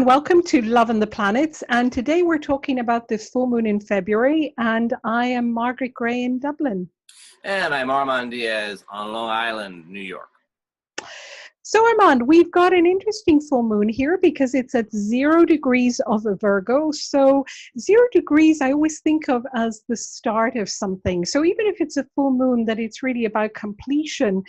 and welcome to Love and the Planets. And today we're talking about the full moon in February. And I am Margaret Gray in Dublin. And I'm Armand Diaz on Long Island, New York. So Armand, we've got an interesting full moon here because it's at 0 degrees of a Virgo. So 0 degrees I always think of as the start of something. So even if it's a full moon, that it's really about completion.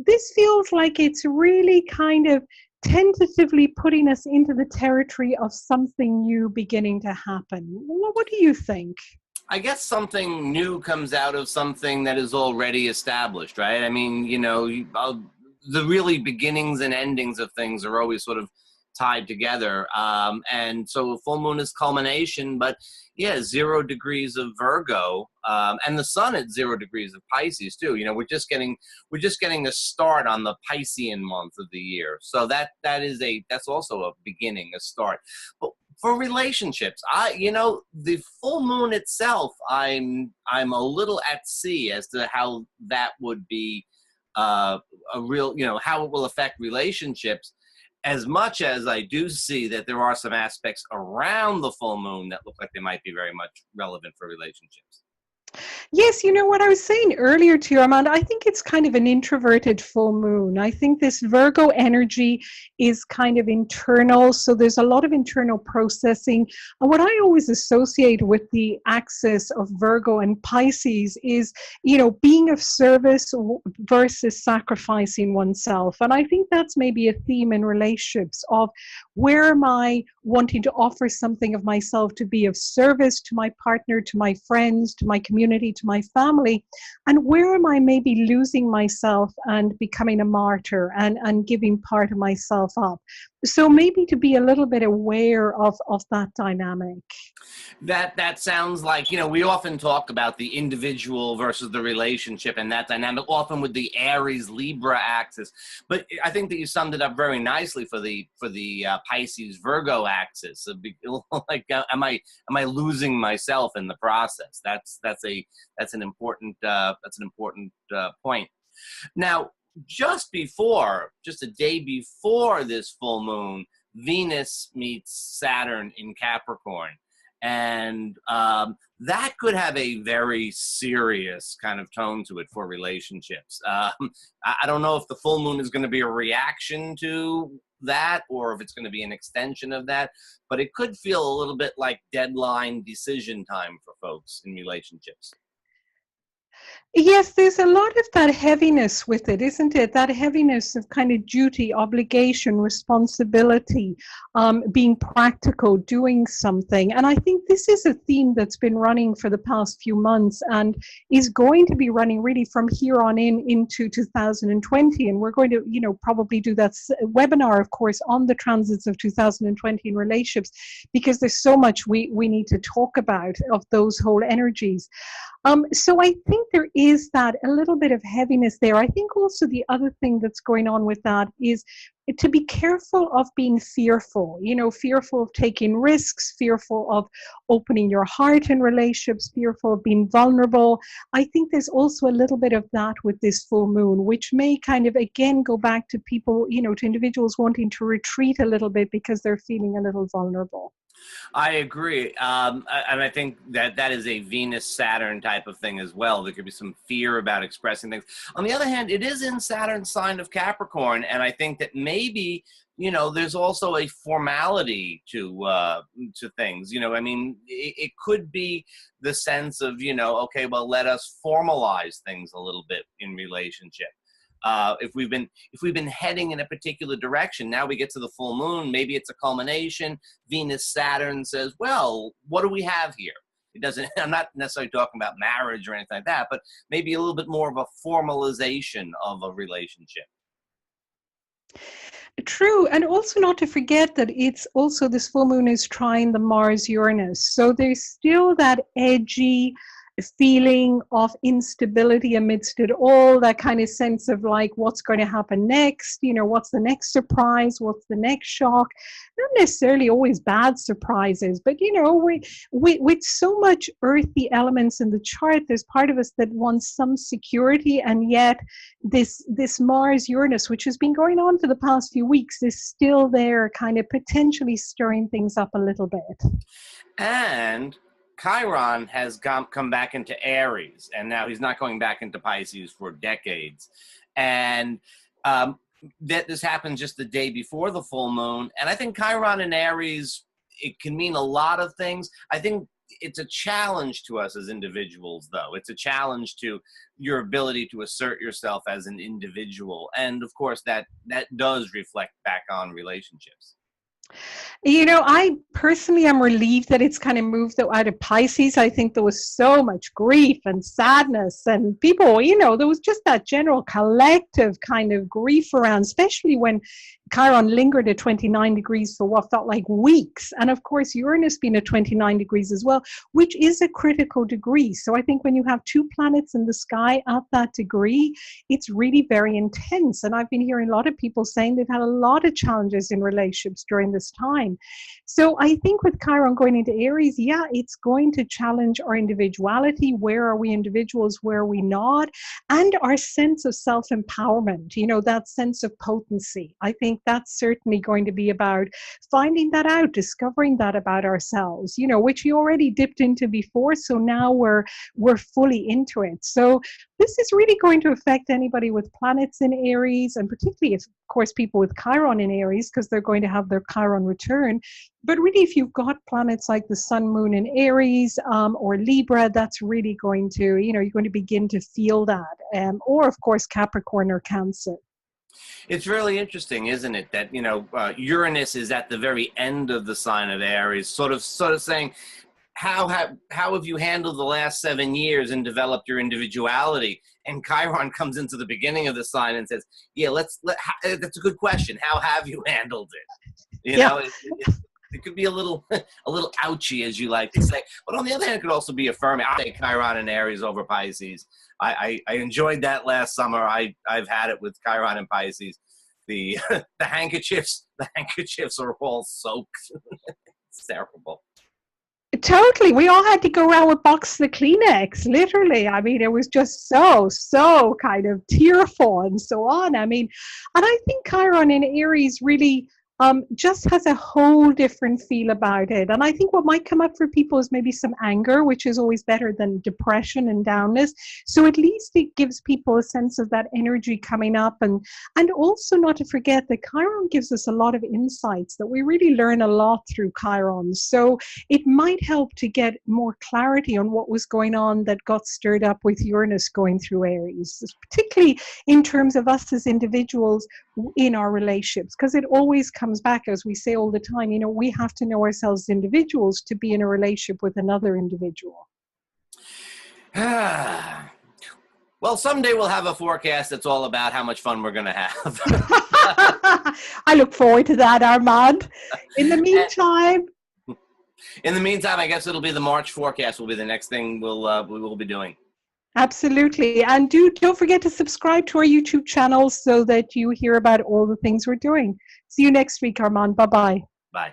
This feels like it's really kind of tentatively putting us into the territory of something new beginning to happen. What do you think? I guess something new comes out of something that is already established, right? I mean, the really beginnings and endings of things are always sort of tied together. And so a full moon is culmination, but yeah, 0 degrees of Virgo, and the sun at 0 degrees of Pisces too. You know, we're just getting a start on the Piscean month of the year. So that's also a beginning, a start. But for relationships, the full moon itself, I'm a little at sea as to how that would be a real, how it will affect relationships, as much as I do see that there are some aspects around the full moon that look like they might be very much relevant for relationships. Yes, you know what I was saying earlier to you, Armand, I think it's kind of an introverted full moon. I think this Virgo energy is kind of internal, so there's a lot of internal processing. And what I always associate with the axis of Virgo and Pisces is, being of service versus sacrificing oneself. And I think that's maybe a theme in relationships of where am I wanting to offer something of myself to be of service to my partner, to my friends, to my community, to my family, and where am I maybe losing myself and becoming a martyr and giving part of myself up. So maybe to be a little bit aware of that dynamic. That sounds like, we often talk about the individual versus the relationship and that dynamic, often with the Aries Libra axis. But I think that you summed it up very nicely for the Pisces Virgo axis. Like, am I losing myself in the process? That's an important point. Now, just a day before this full moon, Venus meets Saturn in Capricorn. And that could have a very serious kind of tone to it for relationships. I don't know if the full moon is going to be a reaction to that or if it's going to be an extension of that, but it could feel a little bit like deadline decision time for folks in relationships. Yes, there's a lot of that heaviness with it, isn't it? That heaviness of kind of duty, obligation, responsibility, being practical, doing something. And I think this is a theme that's been running for the past few months and is going to be running really from here on into 2020. And we're going to, probably do that webinar, of course, on the transits of 2020 in relationships, because there's so much we need to talk about of those whole energies. So I think there is that a little bit of heaviness there. I think also the other thing that's going on with that is to be careful of being fearful, fearful of taking risks, fearful of opening your heart in relationships, fearful of being vulnerable. I think there's also a little bit of that with this full moon, which may kind of, again, go back to people, to individuals wanting to retreat a little bit because they're feeling a little vulnerable. I agree. And I think that is a Venus-Saturn type of thing as well. There could be some fear about expressing things. On the other hand, it is in Saturn's sign of Capricorn, and I think that maybe, there's also a formality to things. It could be the sense of, okay, well, let us formalize things a little bit in relationship. If we've been heading in a particular direction, now we get to the full moon, maybe it's a culmination. Venus, Saturn says, well, what do we have here? It doesn't, I'm not necessarily talking about marriage or anything like that, but maybe a little bit more of a formalization of a relationship. True, and also not to forget that it's also this full moon is trying the Mars Uranus. So there's still that edgy, feeling of instability amidst it all, that kind of sense of like what's going to happen next, what's the next surprise, what's the next shock. Not necessarily always bad surprises, but with so much earthy elements in the chart, there's part of us that wants some security, and yet this Mars Uranus, which has been going on for the past few weeks, is still there, kind of potentially stirring things up a little bit. And Chiron has come back into Aries, and now he's not going back into Pisces for decades. And that this happened just the day before the full moon. And I think Chiron in Aries, it can mean a lot of things. I think it's a challenge to us as individuals, though. It's a challenge to your ability to assert yourself as an individual. And of course, that does reflect back on relationships. I personally am relieved that it's kind of moved out of Pisces. I think there was so much grief and sadness, and people, there was just that general collective kind of grief around, especially when Chiron lingered at 29 degrees for what felt like weeks. And of course, Uranus being at 29 degrees as well, which is a critical degree. So I think when you have two planets in the sky at that degree, it's really very intense. And I've been hearing a lot of people saying they've had a lot of challenges in relationships during this time. So I think with Chiron going into Aries, yeah, it's going to challenge our individuality. Where are we individuals? Where are we not? And our sense of self-empowerment, that sense of potency. I think that's certainly going to be about finding that out, discovering that about ourselves, which you already dipped into before. So now we're fully into it. So this is really going to affect anybody with planets in Aries, and particularly, of course, people with Chiron in Aries, because they're going to have their Chiron return. But really, if you've got planets like the Sun, Moon in Aries or Libra, that's really going to, you're going to begin to feel that. Or, of course, Capricorn or Cancer. It's really interesting, isn't it, that, Uranus is at the very end of the sign of Aries, sort of saying, how have you handled the last 7 years and developed your individuality? And Chiron comes into the beginning of the sign and says, yeah, that's a good question. How have you handled it? It could be a little ouchy, as you like to say. But on the other hand, it could also be affirming. I take Chiron and Aries over Pisces. I enjoyed that last summer. I've had it with Chiron and Pisces. The handkerchiefs are all soaked. It's terrible. Totally. We all had to go around with boxes of Kleenex, literally. I mean, it was just so kind of tearful and so on. I mean, and I think Chiron in Aries really just has a whole different feel about it. And I think what might come up for people is maybe some anger, which is always better than depression and downness. So at least it gives people a sense of that energy coming up. And also not to forget that Chiron gives us a lot of insights, that we really learn a lot through Chiron. So it might help to get more clarity on what was going on that got stirred up with Uranus going through Aries, particularly in terms of us as individuals in our relationships, because it always comes back, as we say all the time, we have to know ourselves as individuals to be in a relationship with another individual. Well, someday we'll have a forecast that's all about how much fun we're going to have. I look forward to that, Armand. In the meantime, I guess it'll be the March forecast will be the next thing we will be doing. Absolutely. And don't forget to subscribe to our YouTube channel so that you hear about all the things we're doing. See you next week, Armand. Bye-bye. Bye.